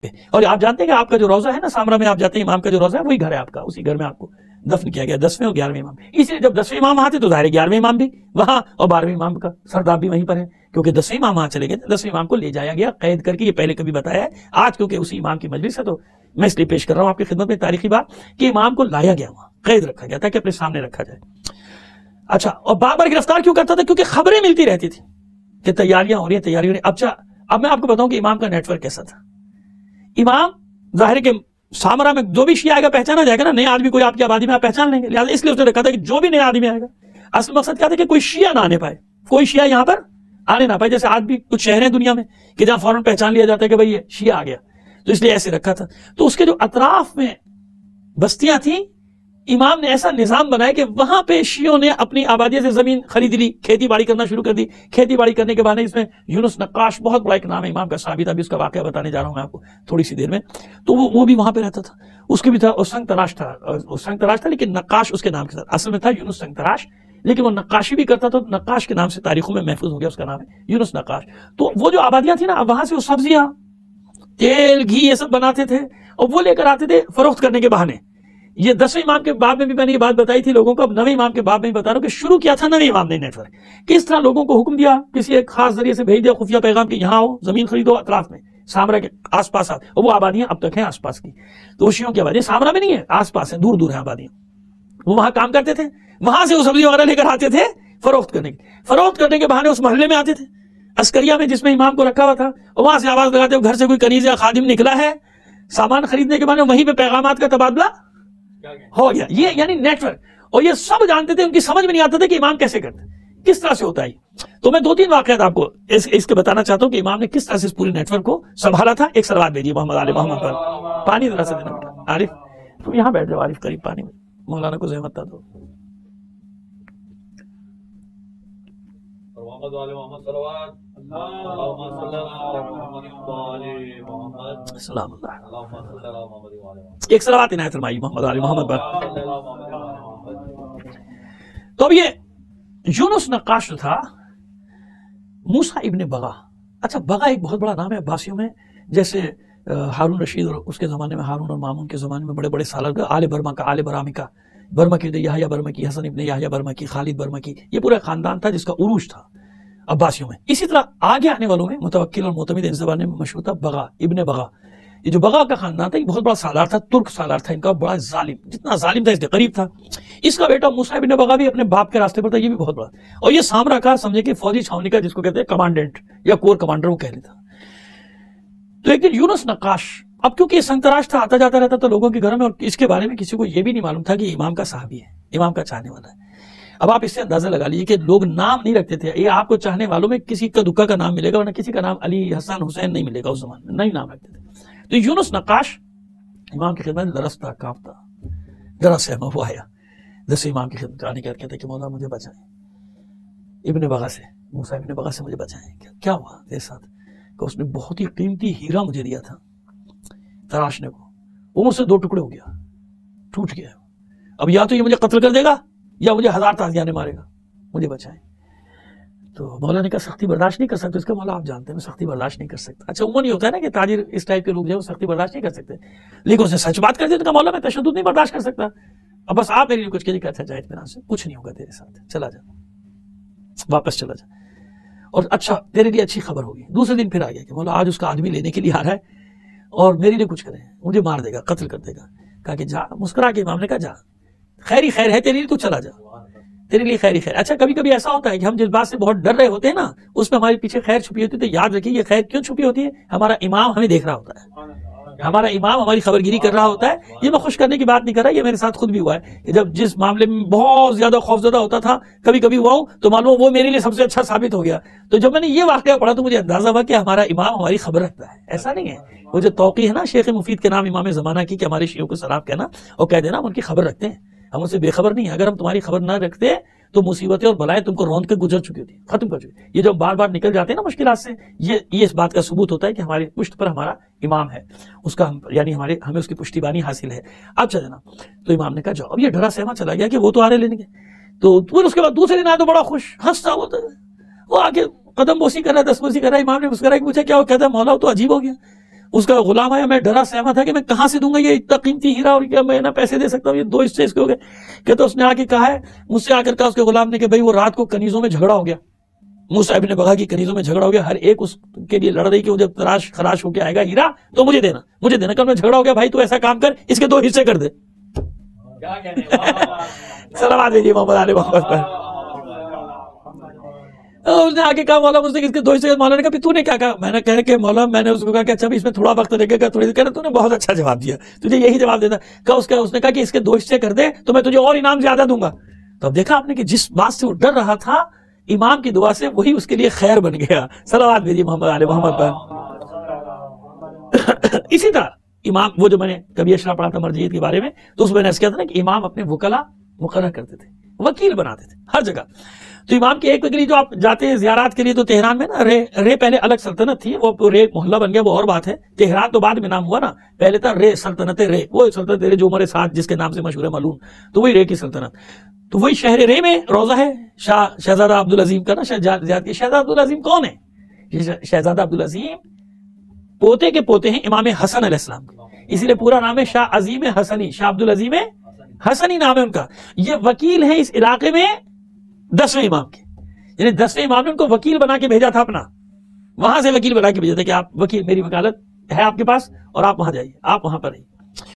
اور آپ جانتے ہیں کہ آپ کا جو روزہ ہے نا سامرا میں آپ جاتے ہیں امام کا جو روزہ ہے وہی گھر ہے آپ کا, اسی گھر میں آپ کو دفن کیا گیا 10ویں اور 11ویں امام. اس لیے جب 10ویں امام وہاں تھے تو ظاہر 11ویں امام بھی وہاں اور 12ویں امام کا سرداب بھی وہیں پر ہے, کیونکہ 10ویں امام وہاں چلے گئے, 10ویں امام کو لے جایا گیا قید کر کے. یہ پہلے کبھی بتایا ہے, آج کیونکہ اسی امام کی مجلس ہے تو میں اس لیے پیش کر رہا ہوں آپ کی خدمت میں تاریخی بات کہ امام کو لایا گیا وہاں قید رکھا گیا تاکہ اپنے سامنے رکھا جائے. اچھا, اور بار بار گرفتار کیوں کرتا تھا؟ کیونکہ خبریں ملتی رہتی تھی کہ تیاریاں ہو رہی ہیں تیاریاں ہو رہی ہیں. اب میں آپ کو بتاؤں کہ امام کا نیٹ ورک کیسا تھا. امام ظاہر کہ سامرا میں جو بھی شیعہ آئے گا پہچانا جائے گا نا, نئے آدمی کوئی آپ کی آبادی میں آپ پہچان لیں گے, لہٰذا اس لیے اس نے رکھا تھا کہ جو بھی نیا آدمی آئے گا, اصل مقصد کیا تھا کہ کوئی شیعہ نہ آنے پائے, کوئی شیعہ یہاں پر آنے نہ پائے. جیسے آج بھی کچھ شہر ہیں دنیا میں کہ جہاں فوراً پہچان لیا جاتا ہے کہ بھائی یہ شیعہ آ گیا, تو اس لیے ایسے رکھا تھا. تو اس کے جو اطراف میں بستیاں تھیں, امام نے ایسا نظام بنایا کہ وہاں پہ شیعوں نے اپنی آبادی سے زمین خرید لی, کھیتی باڑی کرنا شروع کر دی. کھیتی باڑی کرنے کے بعد اس میں یونس نقاش, بہت بڑا ایک نام ہے امام کا, صحابی تھا, ابھی اس کا واقعہ بتانے جا رہا ہوں میں آپ کو تھوڑی سی دیر میں. تو وہ بھی وہاں پہ رہتا تھا. اس کے بھی تھا, سنگ تراش تھا لیکن نقاش اس کے نام کے ساتھ, اصل میں تھا یونس سنگ تراش, لیکن وہ نقاشی بھی کرتا تھا. نقاش کے نام سے تاریخوں میں محفوظ ہو گیا, اس کا نام ہے یونس نقاش. تو وہ جو آبادیاں تھیں نا, وہاں سے وہ سبزیاں, تیل, گھی یہ سب بناتے تھے اور وہ لے کر آتے تھے فروخت کرنے کے بہانے. یہ 10ویں امام کے باب میں بھی میں نے یہ بات بتائی تھی لوگوں کو, اب 9ویں امام کے باب میں بھی بتا رہا ہوں کہ شروع کیا تھا 9ویں امام نے نیٹ ورک. کس طرح لوگوں کو حکم دیا, کسی ایک خاص ذریعے سے بھیج دیا خفیہ پیغام کہ یہاں آؤ, زمین خریدو اطراف میں سامرا کے آس پاس, اور وہ آبادیاں اب تک ہیں آس پاس کی. تو وہ شیعوں کی آبادیاں سامرا میں نہیں ہے, آس پاس ہیں, دور دور ہیں آبادیاں. وہ وہاں کام کرتے تھے, وہاں سے وہ سبزی وغیرہ لے کر آتے تھے فروخت کرنے کے بہانے اس محلے میں آتے تھے, عسکریہ میں جس میں امام کو رکھا ہوا تھا, اور وہاں سے آواز لگاتے گھر سے کوئی کنیز یا خادم نکلا ہے سامان خریدنے کے بعد, وہیں پہ پیغامات کا تبادلہ ہو گیا. یہ یعنی نیٹ ورک. اور یہ سب جانتے تھے, ان کی سمجھ میں نہیں آتا تھا کہ امام کیسے کرتے, کس طرح سے ہوتا ہے. تو میں 2-3 واقعات آپ کو اس کے بتانا چاہتا ہوں کہ امام نے کس طرح سے اس پوری نیٹ ورک کو سنبھالا تھا. ایک سلوات بھیجیے محمد علی محمد پر, پانی ذرا سے دینا بیٹا. عارف تم یہاں بیٹھ جاؤ, عارف قریب پانی میں, مولانا کو زحمت تھا تو. سلام اللہ, ایک سلوات عنایت فرمائیے محمد علی محمد پر. تو اب یہ یونس نقاش تھا موسیٰ ابن بغا. اچھا, بغا ایک بہت بڑا نام ہے عباسیوں میں, جیسے ہارون رشید اور اس کے زمانے میں ہارون اور مامون کے زمانے میں بڑے بڑے سالار, آل برما کا, آل برامی کا, برمکی یحییٰ برمکی, حسن ابن یحییٰ برمکی, خالد برمکی, یہ پورا خاندان تھا جس کا عروج تھا عباسیوں میں. اسی طرح آگے آنے والوں میں متوکل اور معتمد ان زبان میں مشہور تھا بغا ابن بغا. یہ جو بغا کا خاندان تھا یہ بہت بڑا سالار تھا, ترک سالار تھا, ان کا بڑا ظالم, جتنا ظالم تھا اس کے قریب تھا. اس کا بیٹا موسیٰ ابن بغا بھی اپنے باپ کے راستے پر تھا, یہ بھی بہت بڑا. اور یہ سامرا کا سمجھے کہ فوجی چھاونی کا جس کو کہتے ہیں کمانڈنٹ یا کور کمانڈر وہ کہہ لیتا. تو ایک دن یونس نقاش, اب کیونکہ یہ سنگ تراش تھا, آتا جاتا رہتا تھا لوگوں کے گھروں میں, اور اس کے بارے میں کسی کو یہ بھی نہیں معلوم تھا کہ امام کا صحابی ہے, امام کا چاہنے والا ہے. اب آپ اس سے اندازہ لگا لیجیے کہ لوگ نام نہیں رکھتے تھے. یہ آپ کو چاہنے والوں میں کسی کا دکا کا نام ملے گا, ورنہ کسی کا نام علی, حسن, حسین نہیں ملے گا اس زمانے میں, نہیں نام رکھتے تھے. تو یونس نقاش امام کی خدمت میں لرزتا, کانپتا, ذرا سہما ہوا آیا 10ویں امام کی خدمت آنے کے کہتے کہ مولا مجھے بچائیں ابن بغا سے, موسیٰ ابن بغا سے مجھے بچائیں. کیا ہوا میرے ساتھ؟ کہ اس نے بہت ہی قیمتی ہیرا مجھے دیا تھا تراشنے کو, وہ مجھ سے 2 ٹکڑے ہو گیا, ٹوٹ گیا. اب یا تو یہ مجھے قتل کر دے گا یا مجھے 1000 تازیانے مارے گا, مجھے بچائیں. تو مولا نے کہا سختی برداشت نہیں کر سکتے. اس کا مولا آپ جانتے ہیں میں سختی برداشت نہیں کر سکتا. اچھا, عموماً نہیں ہوتا ہے نا کہ تاجر اس ٹائپ کے لوگ جو ہے وہ سختی برداشت نہیں کر سکتے, لیکن اس نے سچ بات کر دی تو کہا مولا میں تشدد نہیں برداشت کر سکتا, اب بس آپ میرے لیے کچھ کہیے. اچھا جا اطمینان سے, کچھ نہیں ہوگا تیرے ساتھ, چلا جا, واپس چلا جا. اور اچھا تیرے لیے اچھی خبر ہوگی. دوسرے دن پھر آ گیا کہ مولا آج اس کا آدمی لینے کے لیے آ رہا ہے اور میرے لیے کچھ کرے, مجھے مار دے گا, قتل کر دے گا. کہا کہ جا, مسکرا کے امام نے کہا جا, خیر ہی خیر ہے تیرے لیے, تو چلا جا, تیرے لیے خیر ہی خیر. اچھا, کبھی کبھی ایسا ہوتا ہے کہ ہم جس بات سے بہت ڈر رہے ہوتے ہیں نا, اس میں ہمارے پیچھے خیر چھپی ہوتی ہے. تو یاد رکھیے یہ خیر کیوں چھپی ہوتی ہے, ہمارا امام ہمیں دیکھ رہا ہوتا ہے, ہمارا امام ہماری خبر گیری کر رہا ہوتا ہے. یہ میں خوش کرنے کی بات نہیں کر رہا, یہ میرے ساتھ خود بھی ہوا ہے کہ جب جس معاملے میں بہت زیادہ خوفزدہ ہوتا تھا, کبھی کبھی ہوا ہوں تو معلوم وہ میرے لیے سب سے اچھا ثابت ہو گیا. تو جب میں نے یہ واقعہ پڑھا تو مجھے اندازہ ہوا کہ ہمارا امام ہماری خبر رکھتا ہے. ایسا نہیں ہے, وہ جو توقی ہے نا شیخ مفید کے نام امام زمانہ کی, کہ ہمارے شیعوں کو سلام کہنا اور کہہ دینا ہم ان کی خبر رکھتے ہیں, ہم ان سے بے خبر نہیں ہیں. اگر ہم تمہاری خبر نہ رکھتے تو مصیبتیں اور بلائیں تم کو روند کے گزر چکی ہوتی, ختم کر چکی. یہ جو بار بار نکل جاتے ہیں نا مشکلات سے, یہ اس بات کا ثبوت ہوتا ہے کہ ہماری پشت پر ہمارا امام ہے, اس کا یعنی ہمیں اس کی پشتیبانی حاصل ہے. اب چلے نا, تو امام نے کہا جاؤ. اب یہ ڈرا سہما چلا گیا کہ وہ تو آ رہے لینے کے. تو پھر اس کے بعد دوسرے دن آیا تو بڑا خوش ہنستا, وہ آ کے قدم بوسی کر رہا ہے, دست بوسی کر رہا ہے. امام نے مسکرا کے پوچھا کیا, وہ کہتا ہے مولا وہ تو عجیب ہو گیا, اس کا غلام آیا, میں ڈرا سہما تھا کہ میں کہاں سے دوں گا یہ اتنا قیمتی ہیرا, اور کیا میں نہ پیسے دے سکتا ہوں, یہ 2 حصے اس کے ہو گئے. کہتے اس نے آ کے کہا ہے, مجھ سے آ کر کہا اس کے غلام نے کہ بھائی وہ رات کو کنیزوں میں جھگڑا ہو گیا, موسیٰ ابن بغا کی کنیزوں میں جھگڑا ہو گیا, ہر ایک اس کے لیے لڑ رہی کہ وہ جب تراش خراش ہو کے آئے گا ہیرا تو مجھے دینا. کل میں جھگڑا ہو گیا, بھائی تو ایسا کام کر اس کے 2 حصے کر دے. سلامات بھیجیے محمد علی محمد پر. اس نے آگے کہا مولا مجھ سے اس کے 2 حصے. مولا نے کہا تو نے کیا کہا؟ میں نے کہا کہ مولا میں نے اس کو کہا کہ اچھا اس میں تھوڑا وقت لگے گا, تھوڑی دیر. تو نے بہت اچھا جواب دیا, تجھے یہی جواب دینا. اس نے کہا کہ اس کے 2 حصے کر دے تو میں تجھے اور انعام زیادہ دوں گا. تو اب دیکھا آپ نے کہ جس بات سے وہ ڈر رہا تھا امام کی دعا سے وہی اس کے لیے خیر بن گیا. صلوات بھیجیے محمد علی محمد پر. اسی طرح امام, وہ جو میں نے کبھی اشرا پڑھا تھا مرجعیت کے بارے میں, تو اس میں نے کیا تھا نا کہ امام اپنے وکلا مقرر کرتے تھے, وکیل بناتے تھے ہر جگہ. تو امام کے ایک وکیل جو آپ جاتے ہیں زیارات کے لیے, تو تہران میں نا رے پہلے الگ سلطنت تھی, وہ رے محلہ بن گیا وہ اور بات ہے. تہران تو بعد میں نام ہوا نا, پہلے تھا رے سلطنت رے, وہ سلطنت رے جو عمر 7 جس کے نام سے مشہور ہے معلوم, تو وہی رے کی سلطنت. تو وہی شہر رے میں روزہ ہے شہزادہ عبدالعظیم کا نا. شہزادہ عبدالعظیم کون ہے؟ شہزادہ عبدالعظیم پوتے کے پوتے ہیں امام حسن علیہ السلام کے, اسی لیے پورا نام ہے شاہ عظیم حسنی, شاہ عبدالعظیم حسنی نام ہے ان کا. یہ وکیل ہیں اس علاقے میں 10ویں امام کے, یعنی 10ویں امام نے ان کو وکیل بنا کے بھیجا تھا اپنا, وہاں سے وکیل بنا کے بھیجا تھا کہ آپ وکیل, میری وکالت ہے آپ کے پاس اور آپ وہاں جائیے, آپ وہاں پر رہیے.